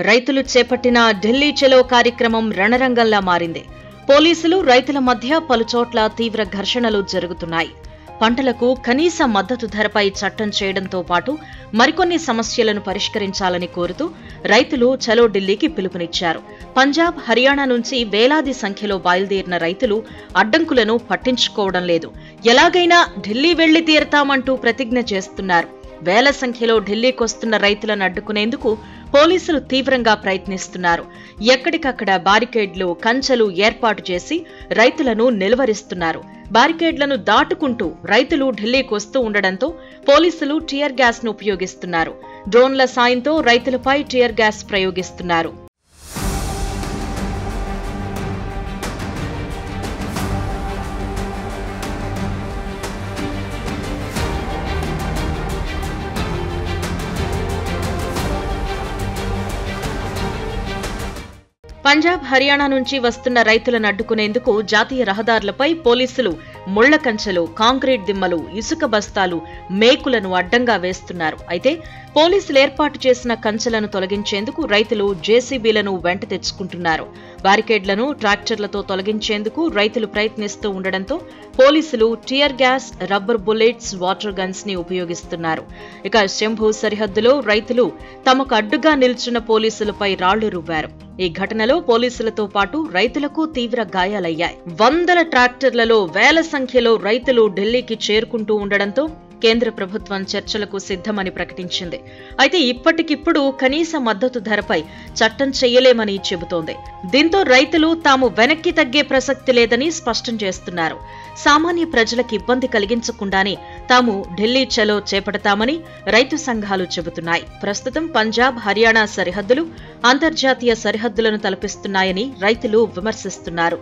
రైతులు చేపట్టిన ఢిల్లీ చలో కార్యక్రమం రణరంగంలా మారింది. పోలీసులు రైతుల మధ్య పలుచోట్ల తీవ్ర ఘర్షణలు జరుగుతున్నాయి. పంటలకు కనీస మద్దతు ధరపై చట్టం చేయడంతో పాటు మరికొన్ని సమస్యలను పరిష్కరించాలని కోరుతూ రైతులు చలో ఢిల్లీకి పిలుపునిచ్చారు. పంజాబ్, హర్యానా నుంచి వేలాది సంఖ్యలో బయలుదేరిన రైతులు అడ్డంకులను పట్టించుకోవడం లేదు. ఎలాగైనా ఢిల్లీ వెళ్లి తీరతామంటూ ప్రతిజ్ఞ చేస్తున్నారు. వేల సంఖ్యలో ఢిల్లీకొస్తున్న రైతులను అడ్డుకునేందుకు పోలీసులు తీవ్రంగా ప్రయత్నిస్తున్నారు. ఎక్కడికక్కడ బారికేడ్లు, కంచెలు ఏర్పాటు చేసి రైతులను నిలువరిస్తున్నారు. బారికేడ్లను దాటుకుంటూ రైతులు ఢిల్లీకొస్తూ ఉండడంతో పోలీసులు టియర్ గ్యాస్ ను ఉపయోగిస్తున్నారు. డ్రోన్ల సాయంతో రైతులపై టియర్ గ్యాస్ ప్రయోగిస్తున్నారు. పంజాబ్, హర్యానా నుంచి వస్తున్న రైతులను అడ్డుకునేందుకు జాతీయ రహదారులపై పోలీసులు ముళ్ల కంచెలు, కాంక్రీట్ దిమ్మలు, ఇసుక బస్తాలు, మేకులను అడ్డంగా వేస్తున్నారు. అయితే పోలీసులు ఏర్పాటు చేసిన కంచెలను తొలగించేందుకు రైతులు జేసీబీలను వెంట తెచ్చుకుంటున్నారు. బారికేడ్లను ట్రాక్టర్లతో తొలగించేందుకు రైతులు ప్రయత్నిస్తూ ఉండడంతో పోలీసులు tear gas, rubber bullets, water guns ని ఉపయోగిస్తున్నారు. ఇక శంభు సరిహద్దులో రైతులు తమకు అడ్డుగా నిల్చున్న పోలీసులపై రాళ్లు రువ్వారు. ఈ ఘటనలో పోలీసులతో పాటు రైతులకు తీవ్ర గాయాలయ్యాయి. వందల ట్రాక్టర్లలో వేల సంఖ్యలో రైతులు ఢిల్లీకి చేరుకుంటూ ఉండడంతో కేంద్ర ప్రభుత్వం చర్చలకు సిద్ధమని ప్రకటించింది. అయితే ఇప్పటికిప్పుడు కనీస మద్దతు ధరపై చట్టం చేయలేమని చెబుతోంది. దీంతో రైతులు తాము వెనక్కి తగ్గే ప్రసక్తి లేదని స్పష్టం చేస్తున్నారు. సామాన్య ప్రజలకు ఇబ్బంది కలిగించకుండానే తాము ఢిల్లీ చలో చేపడతామని రైతు సంఘాలు చెబుతున్నాయి. ప్రస్తుతం పంజాబ్, హర్యానా సరిహద్దులు అంతర్జాతీయ సరిహద్దులను తలపిస్తున్నాయని రైతులు విమర్శిస్తున్నారు.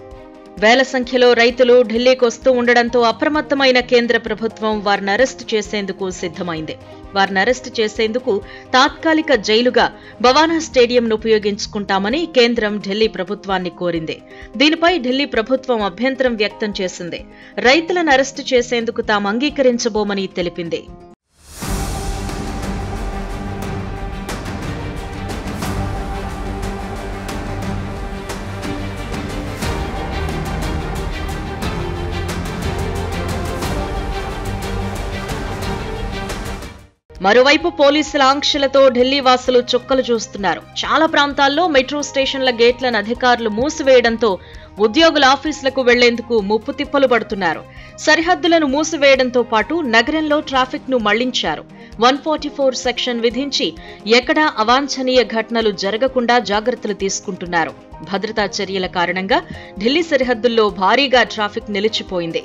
వేల సంఖ్యలో రైతులు ఢిల్లీకొస్తూ ఉండడంతో అప్రమత్తమైన కేంద్ర ప్రభుత్వం వారిని అరెస్టు చేసేందుకు సిద్ధమైంది. వారిని అరెస్టు చేసేందుకు తాత్కాలిక జైలుగా భవానా స్టేడియంను ఉపయోగించుకుంటామని కేంద్రం ఢిల్లీ ప్రభుత్వాన్ని కోరింది. దీనిపై ఢిల్లీ ప్రభుత్వం అభ్యంతరం వ్యక్తం చేసింది. రైతులను అరెస్టు చేసేందుకు తాము అంగీకరించబోమని తెలిపింది. మరోవైపు పోలీసుల ఆంక్షలతో ఢిల్లీ వాసులు చుక్కలు చూస్తున్నారు. చాలా ప్రాంతాల్లో మెట్రో స్టేషన్ల గేట్లను అధికారులు మూసివేయడంతో ఉద్యోగుల ఆఫీసులకు వెళ్లేందుకు ముప్పు తిప్పలు పడుతున్నారు. సరిహద్దులను మూసివేయడంతో పాటు నగరంలో ట్రాఫిక్ ను మళ్లించారు. 144 సెక్షన్ విధించి ఎక్కడా అవాంఛనీయ ఘటనలు జరగకుండా జాగ్రత్తలు తీసుకుంటున్నారు. భద్రతా చర్యల కారణంగా ఢిల్లీ సరిహద్దుల్లో భారీగా ట్రాఫిక్ నిలిచిపోయింది.